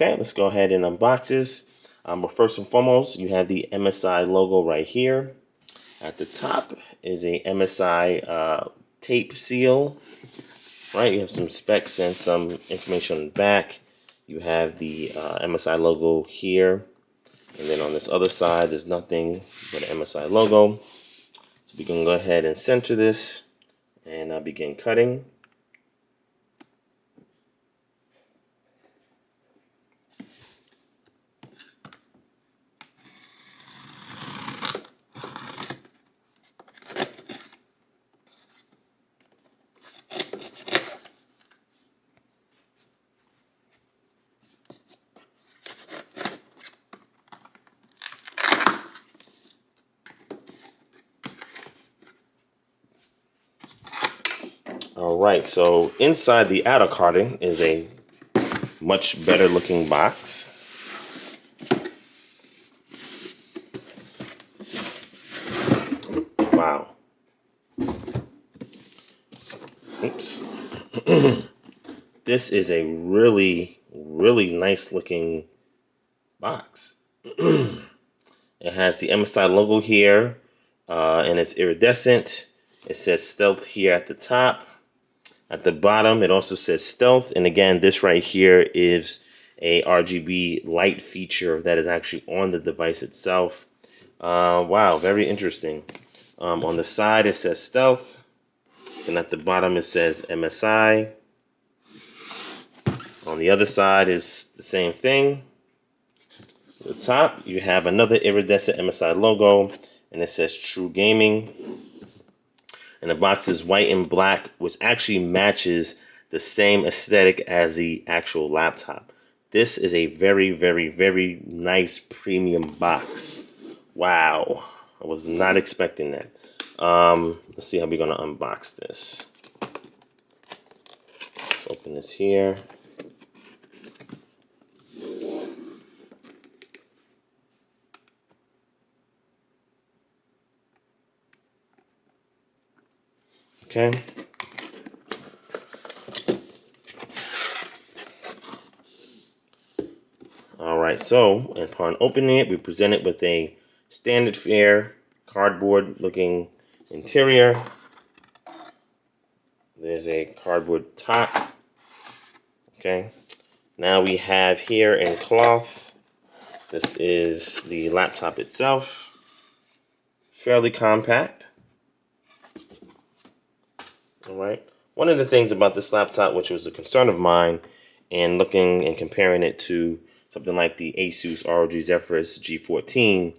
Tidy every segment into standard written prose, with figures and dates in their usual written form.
Okay, let's go ahead and unbox this. But first and foremost, you have the MSI logo right here. At the top is a MSI tape seal. Right, you have some specs and some information on the back. You have the MSI logo here. And then on this other side, there's nothing but an MSI logo. So we can go ahead and center this and begin cutting. Alright, so inside the outer carton is a much better looking box. Wow. Oops. This is a really nice looking box. It has the MSI logo here, and it's iridescent. It says Stealth here at the top. At the bottom, it also says Stealth. And again, this right here is a RGB light feature that is actually on the device itself. Wow, very interesting. On the side, it says Stealth. And at the bottom, it says MSI. On the other side is the same thing. At the top, you have another iridescent MSI logo, and it says True Gaming. And the box is white and black, which actually matches the same aesthetic as the actual laptop. This is a very nice premium box. Wow, I was not expecting that. Let's see how we're gonna unbox this. Let's open this here. Okay. All right, so upon opening it, we present it with a standard fare cardboard looking interior. There's a cardboard top. Okay. Now we have here in cloth. This is the laptop itself. Fairly compact. All right. One of the things about this laptop, which was a concern of mine, and looking and comparing it to something like the Asus ROG Zephyrus G14,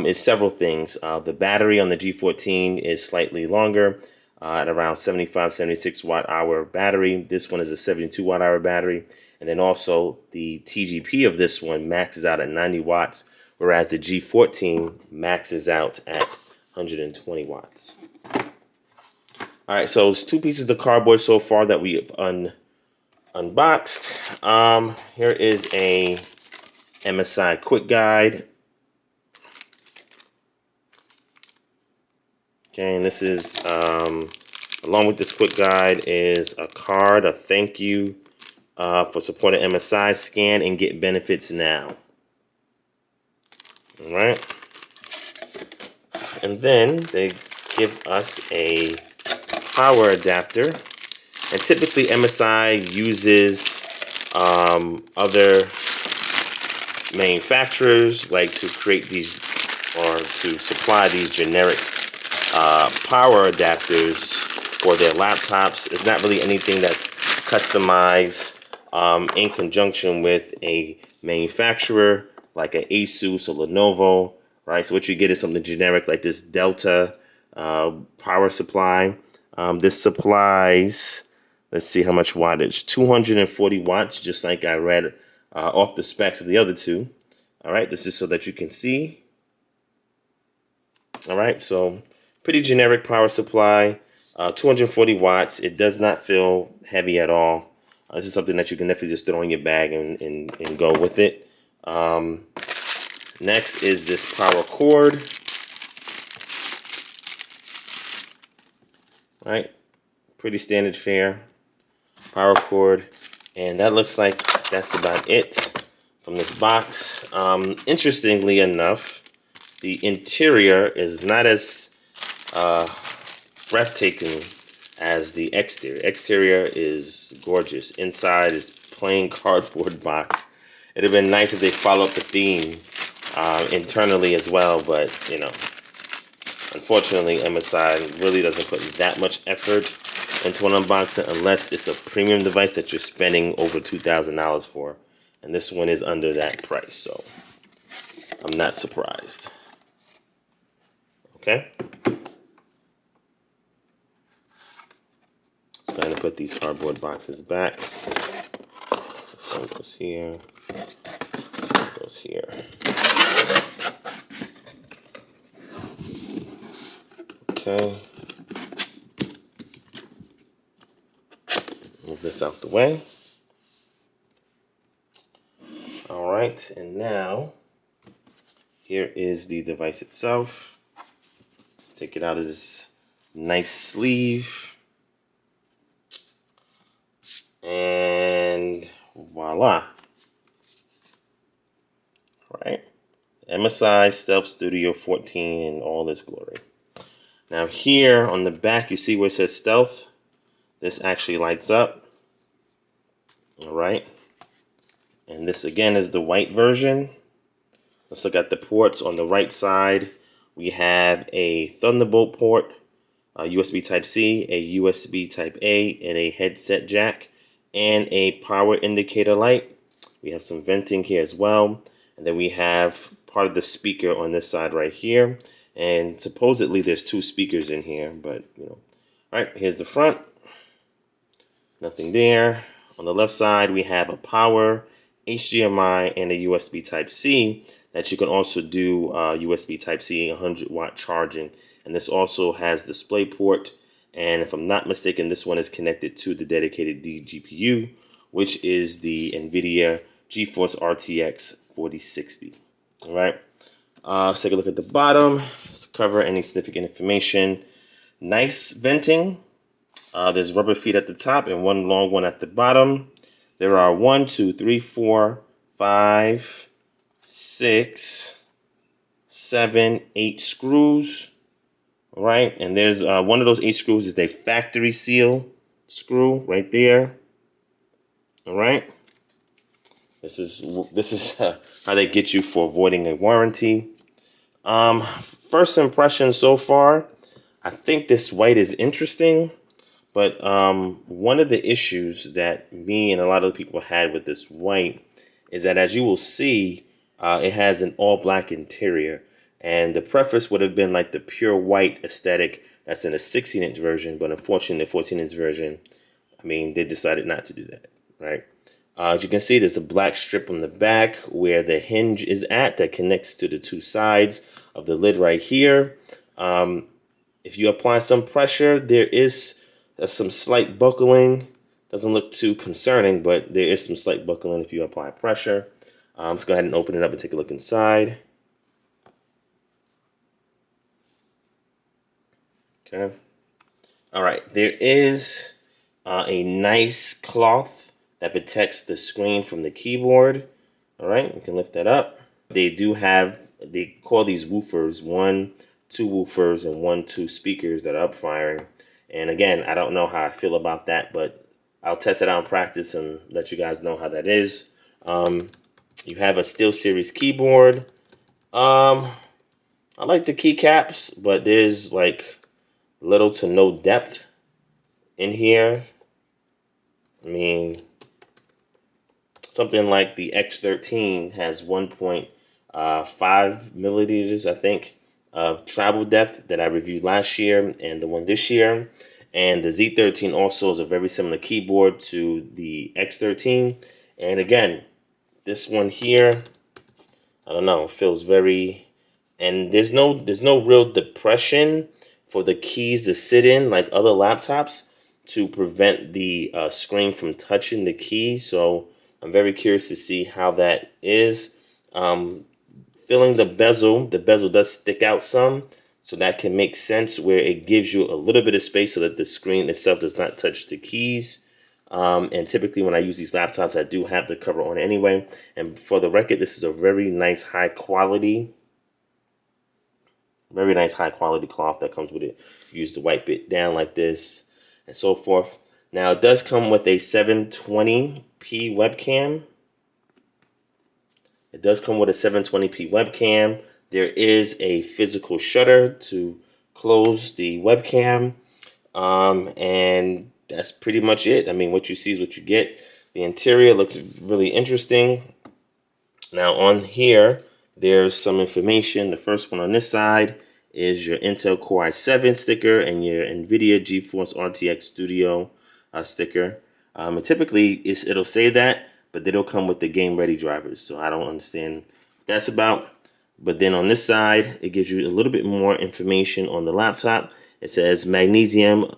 is several things. The battery on the G14 is slightly longer, at around 76 watt hour battery. This one is a 72 watt hour battery. And then also the TGP of this one maxes out at 90 watts, whereas the G14 maxes out at 120 watts. All right, so it's two pieces of cardboard so far that we have unboxed. Here is a MSI quick guide. Okay, and this is, along with this quick guide is a card, a thank you for supporting MSI. Scan and get benefits now. All right. And then they give us a power adapter, and typically MSI uses other manufacturers like to create these or to supply these generic power adapters for their laptops. It's not really anything that's customized in conjunction with a manufacturer like an Asus or Lenovo, right? So what you get is something generic like this Delta power supply. This supplies, let's see how much wattage, 240 watts, just like I read off the specs of the other two. All right, this is so that you can see. All right, so pretty generic power supply, 240 watts. It does not feel heavy at all. This is something that you can definitely just throw in your bag and go with it. Next is this power cord. All right, pretty standard fare power cord, and that looks like that's about it. from this box. Interestingly enough, the interior is not as breathtaking as the exterior. Exterior is gorgeous. Inside is plain cardboard box. It'd have been nice if they followed the theme internally as well, but you know, unfortunately, MSI really doesn't put that much effort into an unboxing unless it's a premium device that you're spending over $2,000 for. And this one is under that price, so I'm not surprised. Okay. So I'm going to put these cardboard boxes back. This one goes here. This one goes here. Okay. Move this out the way. All right, and now here is the device itself. Let's take it out of this nice sleeve. And voila. All right. MSI Stealth Studio 14 in all its glory. Now here on the back, you see where it says Stealth. This actually lights up. All right. And this again is the white version. Let's look at the ports. On the right side, we have a Thunderbolt port, a USB Type-C, a USB Type-A, and a headset jack, and a power indicator light. We have some venting here as well. And then we have part of the speaker on this side right here. And supposedly there's 2 speakers in here, but you know. All right, here's the front. Nothing there. On the left side, we have a power, HDMI, and a USB Type-C that you can also do USB Type-C 100-watt charging. And this also has DisplayPort. And if I'm not mistaken, this one is connected to the dedicated GPU, which is the NVIDIA GeForce RTX 4060. All right. Let's take a look at the bottom. Let's cover any significant information. Nice venting. There's rubber feet at the top and one long one at the bottom. There are 1, 2, 3, 4, 5, 6, 7, 8 screws. All right, and there's one of those 8 screws is a factory seal screw right there. All right. This is how they get you for avoiding a warranty. First impression so far, I think this white is interesting. But one of the issues that me and a lot of the people had with this white is that, as you will see, it has an all black interior. And the preference would have been like the pure white aesthetic that's in a 16-inch version. But unfortunately, the 14-inch version, I mean, they decided not to do that, right? As you can see, there's a black strip on the back where the hinge is at that connects to the 2 sides of the lid right here. If you apply some pressure, there is some slight buckling. Doesn't look too concerning, but there is some slight buckling if you apply pressure. Let's go ahead and open it up and take a look inside. Okay. All right. There is a nice cloth that protects the screen from the keyboard. All right. We can lift that up. They do have, they call these woofers 1, 2 woofers and 1, 2 speakers that are up firing. And again, I don't know how I feel about that, but I'll test it out in practice and let you guys know how that is. You have a SteelSeries keyboard. I like the keycaps, but there's like little to no depth in here. I mean, something like the X13 has 1.5 milliliters, I think, of travel depth that I reviewed last year and the one this year. And the Z13 also is a very similar keyboard to the X13. And again, this one here, I don't know, feels very, and there's no real depression for the keys to sit in like other laptops to prevent the screen from touching the keys. So I'm very curious to see how that is. Feeling the bezel does stick out some, so that can make sense where it gives you a little bit of space so that the screen itself does not touch the keys. And typically when I use these laptops, I do have the cover on anyway. And for the record, this is a very nice high quality cloth that comes with it. Use the white bit down like this and so forth. Now it does come with a 720p webcam. It does come with a 720p webcam. There is a physical shutter to close the webcam. And that's pretty much it. I mean, what you see is what you get. The interior looks really interesting. Now on here, there's some information. The first one on this side is your Intel Core i7 sticker and your NVIDIA GeForce RTX Studio sticker. And typically, it'll say that, but they don't come with the game ready drivers. So I don't understand what that's about. But then on this side, it gives you a little bit more information on the laptop. It says magnesium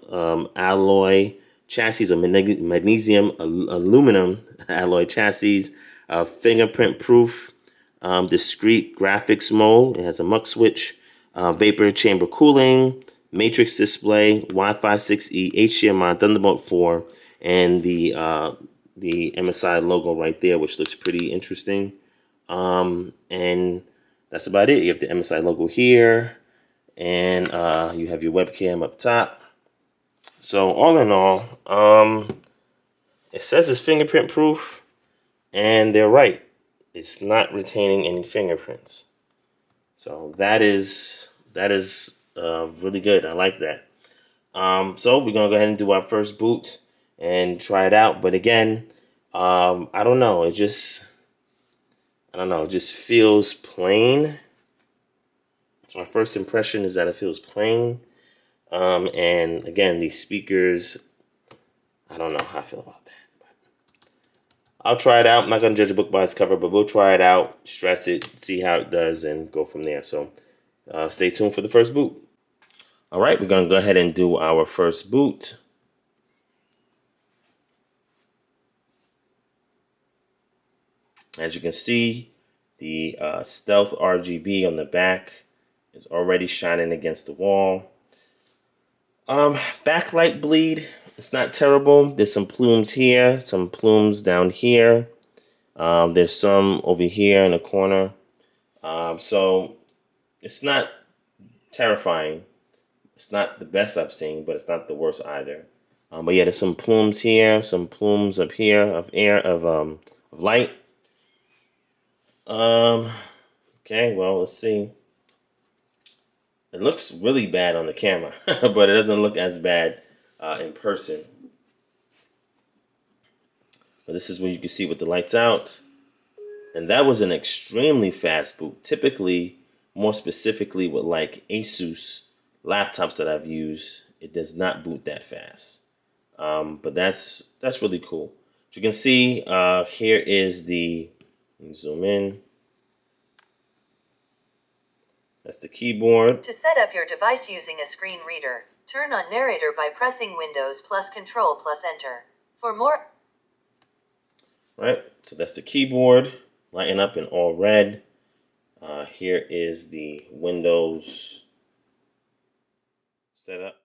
alloy chassis, or magnesium aluminum alloy chassis, fingerprint proof, discrete graphics mode. It has a MUX switch, vapor chamber cooling, matrix display, Wi-Fi 6E, HDMI, Thunderbolt 4, and the MSI logo right there, which looks pretty interesting. And that's about it. You have the MSI logo here, and you have your webcam up top. So all in all, it says it's fingerprint proof, and they're right. It's not retaining any fingerprints. So that is really good. I like that. So we're gonna go ahead and do our first boot and try it out. But again, I don't know. It just feels plain. So my first impression is that it feels plain. And again, these speakers, I don't know how I feel about that. But I'll try it out. I'm not going to judge a book by its cover, but we'll try it out, stress it, see how it does, and go from there. So stay tuned for the first boot. All right, we're going to go ahead and do our first boot. As you can see, the Stealth RGB on the back is already shining against the wall. Backlight bleed, it's not terrible. There's some plumes here, some plumes down here. There's some over here in the corner. So it's not terrifying. It's not the best I've seen, but it's not the worst either. But yeah, there's some plumes here, some plumes up here of air of light. Okay, well, let's see. It looks really bad on the camera, but it doesn't look as bad in person. But this is what you can see with the lights out. And that was an extremely fast boot. Typically, more specifically with like Asus laptops that I've used, it does not boot that fast. But that's really cool. As you can see, here is the, let me zoom in. That's the keyboard. To set up your device using a screen reader, turn on narrator by pressing Windows plus Control plus Enter. For more... Right, so that's the keyboard, lighting up in all red. Here is the Windows setup.